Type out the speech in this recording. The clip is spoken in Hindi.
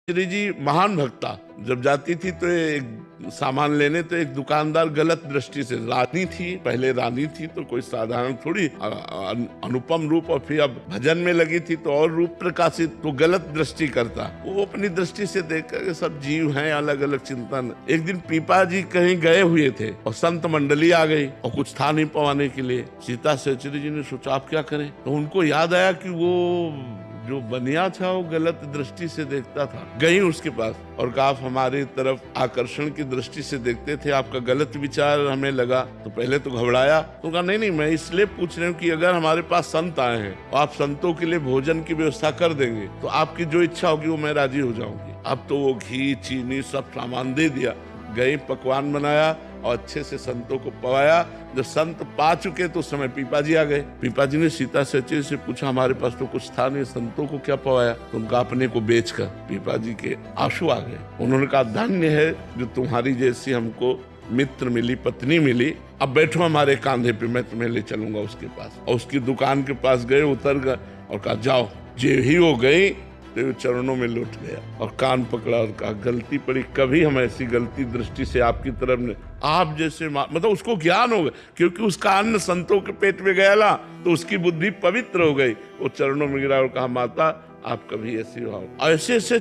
श्री जी महान भक्ता जब जाती थी तो एक सामान लेने तो एक दुकानदार गलत दृष्टि से, रानी थी, पहले रानी थी तो कोई साधारण थोड़ी अनुपम रूप, और फिर अब भजन में लगी थी तो और रूप प्रकाशित, तो गलत दृष्टि करता। वो अपनी दृष्टि से देख कर सब जीव हैं, अलग अलग चिंतन। एक दिन पीपा जी कहीं गए हुए थे और संत मंडली आ गई और कुछ था नहीं पवाने के लिए। सीता सहचरी जी ने सोचा आप क्या करें, तो उनको याद आया कि वो जो बनिया था वो गलत दृष्टि से देखता था। गई उसके पास और कहा आप हमारी तरफ आकर्षण की दृष्टि से देखते थे, आपका गलत विचार हमें लगा। तो पहले तो घबराया, तो कहा नहीं मैं इसलिए पूछ रही हूँ कि अगर हमारे पास संत आए हैं और आप संतों के लिए भोजन की व्यवस्था कर देंगे तो आपकी जो इच्छा होगी वो मैं राजी हो जाऊंगी। अब तो वो घी चीनी सब सामान दे दिया, गई पकवान बनाया और अच्छे से संतों को पवाया। जब संत पा चुके तो उस समय पीपा जी आ गए। पीपा जी ने सीता सहचरी से पूछा हमारे पास तो कुछ था नहीं, संतों को क्या पवाया? तो उनका अपने को बेचकर पीपा जी के आंसू आ गए। उन्होंने कहा धन्य है जो तुम्हारी जैसी हमको मित्र मिली, पत्नी मिली। अब बैठो हमारे कांधे पे, मैं तुम्हें ले चलूंगा उसके पास। और उसकी दुकान के पास गए, उतर गए और कहा जाओ। जे ही हो गई तो चरणों में लौट गया और कान पकड़ा और कहा गलती पड़ी, कभी हम ऐसी गलती दृष्टि से आपकी तरफ ने, आप जैसे मतलब उसको ज्ञान हो गया क्योंकि उसका अन्न संतों के पेट में गया ना, तो उसकी बुद्धि पवित्र हो गई। वो चरणों में गिरा और कहा माता आप कभी ऐसी हो, ऐसे ऐसे